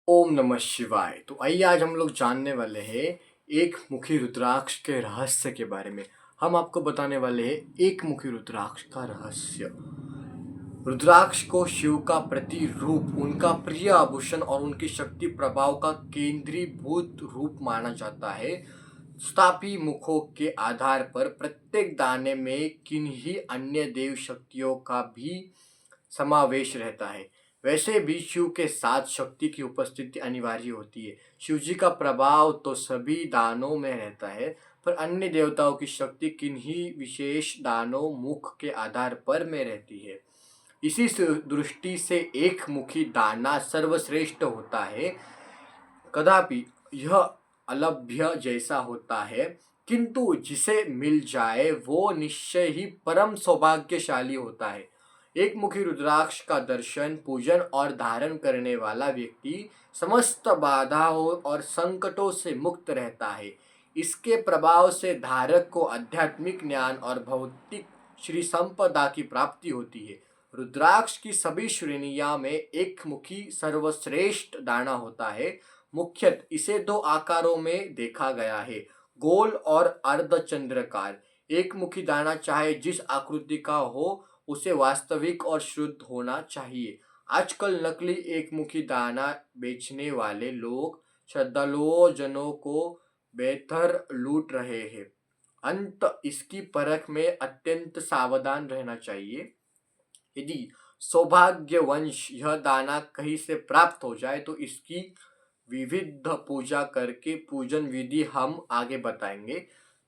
ओम नमः शिवाय। तो आइए आज हम लोग जानने वाले हैं एक मुखी रुद्राक्ष के रहस्य के बारे में। हम आपको बताने वाले हैं एक मुखी रुद्राक्ष का रहस्य। रुद्राक्ष को शिव का प्रतिरूप, उनका प्रिय आभूषण और उनकी शक्ति प्रभाव का केंद्रीभूत रूप माना जाता है। स्थापी मुखों के आधार पर प्रत्येक दाने में किन्हीं अन्य देव शक्तियों का भी समावेश रहता है। वैसे भी शिव के साथ शक्ति की उपस्थिति अनिवार्य होती है। शिव जी का प्रभाव तो सभी दानों में रहता है, पर अन्य देवताओं की शक्ति किन्हीं विशेष दानों मुख के आधार पर में रहती है। इसी दृष्टि से एक मुखी दाना सर्वश्रेष्ठ होता है। कदापि यह अलभ्य जैसा होता है, किंतु जिसे मिल जाए वो निश्चय ही परम सौभाग्यशाली होता है। एक मुखी रुद्राक्ष का दर्शन, पूजन और धारण करने वाला व्यक्ति समस्त बाधाओं और संकटों से मुक्त रहता है। इसके प्रभाव से धारक को आध्यात्मिक ज्ञान और भौतिक श्री संपदा की प्राप्ति होती है। रुद्राक्ष की सभी श्रेणियां में एक मुखी सर्वश्रेष्ठ दाना होता है। मुख्यतः इसे दो आकारों में देखा गया है, गोल और अर्धचंद्राकार। एक मुखी दाना चाहे जिस आकृति का हो, उसे वास्तविक और शुद्ध होना चाहिए। आजकल नकली एक मुखी दाना बेचने वाले लोग श्रद्धालुओं जनों को बेहतर लूट रहे हैं। अंत इसकी परख में अत्यंत सावधान रहना चाहिए। यदि सौभाग्यवंश यह दाना कहीं से प्राप्त हो जाए तो इसकी विविध पूजा करके पूजन विधि हम आगे बताएंगे।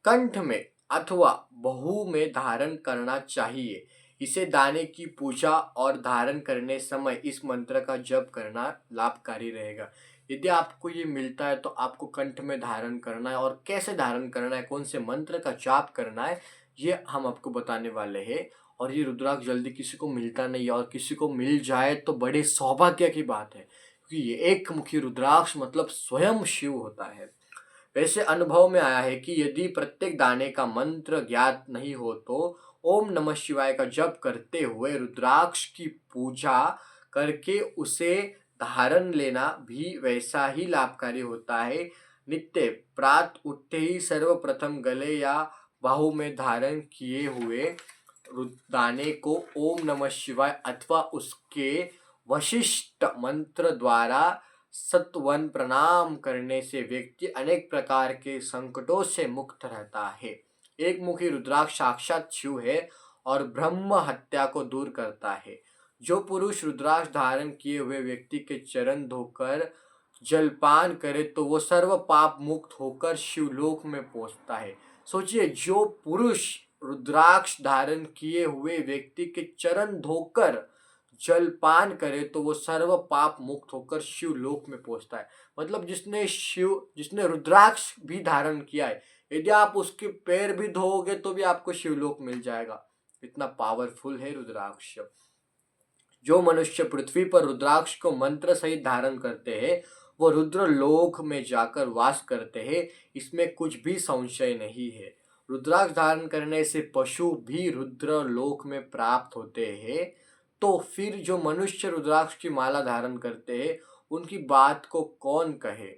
कंठ में अथवा बाहु में धारण करना चाहिए। इसे दाने की पूजा और धारण करने समय इस मंत्र का जप करना लाभकारी रहेगा। यदि आपको ये मिलता है तो आपको कंठ में धारण करना है, और कैसे धारण करना है, कौन से मंत्र का जाप करना है, ये हम आपको बताने वाले हैं। और ये रुद्राक्ष जल्दी किसी को मिलता नहीं है, और किसी को मिल जाए तो बड़े सौभाग्य की बात है, क्योंकि ये एक मुखी रुद्राक्ष मतलब स्वयं शिव होता है। वैसे अनुभव में आया है कि यदि प्रत्येक दाने का मंत्र ज्ञात नहीं हो तो ओम नमः शिवाय का जप करते हुए रुद्राक्ष की पूजा करके उसे धारण लेना भी वैसा ही लाभकारी होता है। नित्य प्रातः उठते ही सर्वप्रथम गले या बाहु में धारण किए हुए दाने को ओम नमः शिवाय अथवा उसके वशिष्ठ मंत्र द्वारा सत्वन प्रणाम करने से व्यक्ति अनेक प्रकार के संकटों से मुक्त रहता है। एक मुखी रुद्राक्ष साक्षात शिव है और ब्रह्म हत्या को दूर करता है। जो पुरुष रुद्राक्ष धारण किए हुए व्यक्ति के चरण धोकर जलपान करे तो वो सर्व पाप मुक्त होकर शिवलोक में पहुंचता है। सोचिए, जो पुरुष रुद्राक्ष धारण किए हुए व्यक्ति के चरण धोकर जलपान करे तो वो सर्व पाप मुक्त होकर शिवलोक में पहुंचता है। मतलब जिसने रुद्राक्ष भी धारण किया है, यदि आप उसके पैर भी धोओगे तो भी आपको शिवलोक मिल जाएगा। इतना पावरफुल है रुद्राक्ष। जो मनुष्य पृथ्वी पर रुद्राक्ष को मंत्र सहित धारण करते हैं वो रुद्र लोक में जाकर वास करते हैं, इसमें कुछ भी संशय नहीं है। रुद्राक्ष धारण करने से पशु भी रुद्र लोक में प्राप्त होते हैं, तो फिर जो मनुष्य रुद्राक्ष की माला धारण करते हैं उनकी बात को कौन कहे।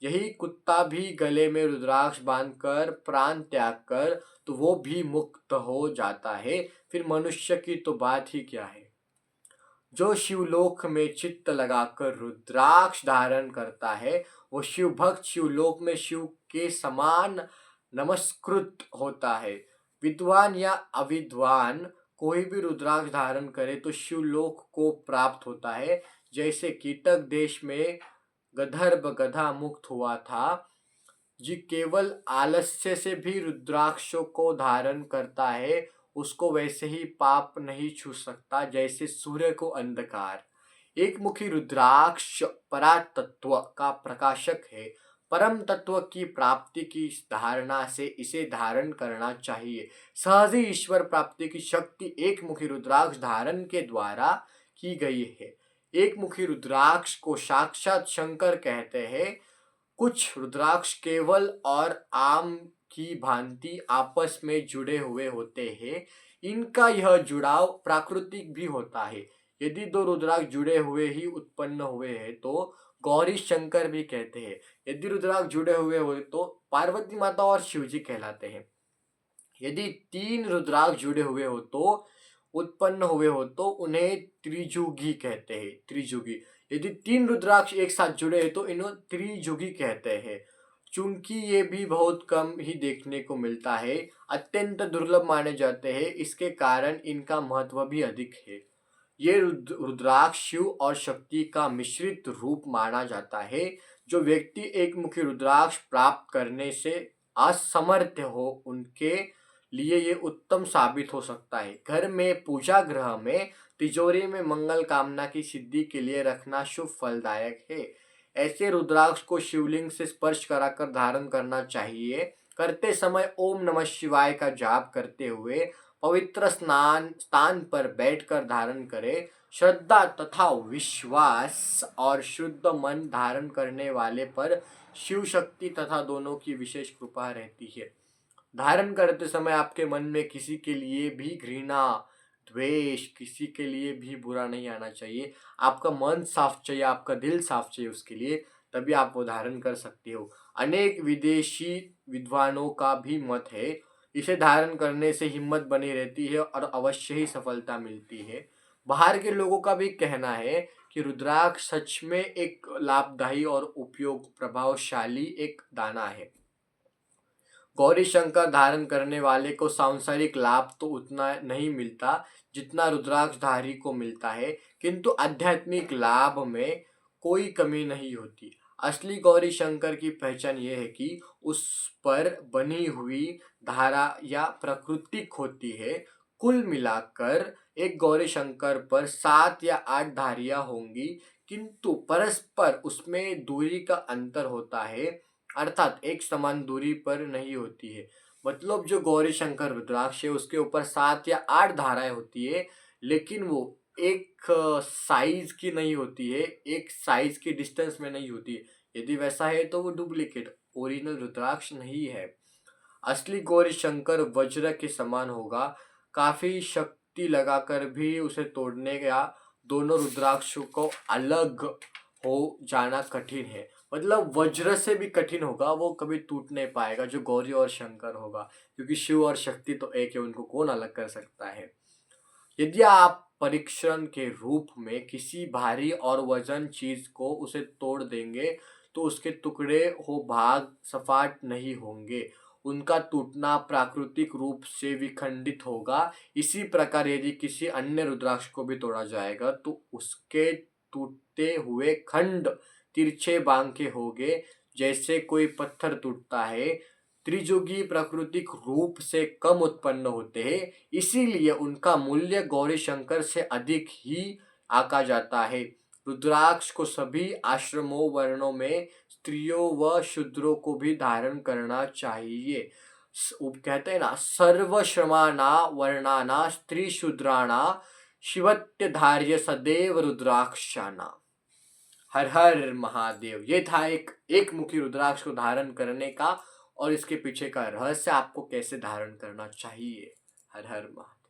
यही कुत्ता भी गले में रुद्राक्ष बांधकर प्राण त्याग कर तो वो भी मुक्त हो जाता है, फिर मनुष्य की तो बात ही क्या है। जो शिवलोक में चित्त लगाकर रुद्राक्ष धारण करता है वो शिव भक्त शिवलोक में शिव के समान नमस्कृत होता है। विद्वान या अविद्वान कोई भी रुद्राक्ष धारण करे तो शिवलोक को प्राप्त होता है। जैसे कीटक देश में गंधर्व गधा मुक्त हुआ था, जी केवल आलस्य से भी रुद्राक्षों को धारण करता है, उसको वैसे ही पाप नहीं छू सकता जैसे सूर्य को अंधकार। एक मुखी रुद्राक्ष परातत्व का प्रकाशक है। परम तत्व की प्राप्ति की धारणा से इसे धारण करना चाहिए। सहज ही ईश्वर प्राप्ति की शक्ति एक मुखी रुद्राक्ष धारण के द्वारा की गई है। एक मुखी रुद्राक्ष को साक्षात शंकर कहते हैं। कुछ रुद्राक्ष केवल और आम की भांति आपस में जुड़े हुए होते हैं। इनका यह जुड़ाव प्राकृतिक भी होता है। यदि दो रुद्राक्ष जुड़े हुए ही उत्पन्न हुए हैं तो गौरी शंकर भी कहते हैं। यदि रुद्राक्ष जुड़े हुए हो तो पार्वती माता और शिव जी कहलाते हैं। यदि तीन रुद्राक्ष जुड़े हुए हो तो उत्पन्न हुए हो तो उन्हें त्रिजुगी कहते हैं। त्रिजुगी। यदि तीन रुद्राक्ष एक साथ जुड़े हैं तो इन्हें त्रिजुगी कहते हैं। चूंकि ये भी बहुत कम ही देखने को मिलता है, अत्यंत दुर्लभ माने जाते हैं, इसके कारण इनका महत्व भी अधिक है। ये रुद्राक्ष शिव और शक्ति का मिश्रित रूप माना जाता है। जो व्यक्ति एक मुखी रुद्राक्ष प्राप्त करने से असमर्थ हो उनके लिए ये उत्तम साबित हो सकता है। घर में पूजा गृह में तिजोरी में मंगल कामना की सिद्धि के लिए रखना शुभ फलदायक है। ऐसे रुद्राक्ष को शिवलिंग से स्पर्श कराकर धारण करना चाहिए। करते समय ओम नमः शिवाय का जाप करते हुए पवित्र स्थान पर बैठकर धारण करें। श्रद्धा तथा विश्वास और शुद्ध मन धारण करने वाले पर शिव शक्ति तथा दोनों की विशेष कृपा रहती है। धारण करते समय आपके मन में किसी के लिए भी घृणा, द्वेष, किसी के लिए भी बुरा नहीं आना चाहिए। आपका मन साफ चाहिए, आपका दिल साफ चाहिए उसके लिए, तभी आप वो धारण कर सकते हो। अनेक विदेशी विद्वानों का भी मत है इसे धारण करने से हिम्मत बनी रहती है और अवश्य ही सफलता मिलती है। बाहर के लोगों का भी कहना है कि रुद्राक्ष सच में एक लाभदायी और उपयोग प्रभावशाली एक दाना है। गौरी शंकर धारण करने वाले को सांसारिक लाभ तो उतना नहीं मिलता जितना रुद्राक्षधारी को मिलता है, किंतु आध्यात्मिक लाभ में कोई कमी नहीं होती। असली गौरी शंकर की पहचान यह है कि उस पर बनी हुई धारा या प्राकृतिक होती है। कुल मिलाकर एक गौरी शंकर पर 7 या 8 धारियां होंगी, किंतु परस्पर उसमें दूरी का अंतर होता है, अर्थात एक समान दूरी पर नहीं होती है। मतलब जो गौरी शंकर रुद्राक्ष है उसके ऊपर 7 या 8 धाराएं होती है, लेकिन वो एक साइज की नहीं होती है, एक साइज की डिस्टेंस में नहीं होती है। यदि वैसा है तो वो डुप्लीकेट, ओरिजिनल रुद्राक्ष नहीं है। असली गौरी शंकर वज्र के समान होगा। काफी शक्ति लगाकर भी उसे तोड़ने या दोनों रुद्राक्षों को अलग हो जाना कठिन है। मतलब वज्र से भी कठिन होगा, वो कभी टूट नहीं पाएगा जो गौरी और शंकर होगा, क्योंकि शिव और शक्ति तो एक है, उनको कौन अलग कर सकता है। यदि आप परीक्षण के रूप में किसी भारी और वजन चीज को उसे तोड़ देंगे तो उसके टुकड़े हो भाग सपाट नहीं होंगे, उनका टूटना प्राकृतिक रूप से विखंडित होगा। इसी प्रकार यदि किसी अन्य रुद्राक्ष को भी तोड़ा जाएगा तो उसके टूटते हुए खंड तिरछे बांके होंगे, जैसे कोई पत्थर टूटता है। त्रिजुगी प्राकृतिक रूप से कम उत्पन्न होते हैं, इसीलिए उनका मूल्य गौरी शंकर से अधिक ही आका जाता है। रुद्राक्ष को सभी आश्रमों वर्णों में स्त्रियों व शूद्रों को भी धारण करना चाहिए। कहते हैं ना, सर्वश्रमाना वर्णाना स्त्री शूद्राणा शिवत्य धार्य सदैव रुद्राक्षाना। हर हर महादेव। ये था एक मुखी रुद्राक्ष को धारण करने का और इसके पीछे का रहस्य, आपको कैसे धारण करना चाहिए। हर हर महादेव।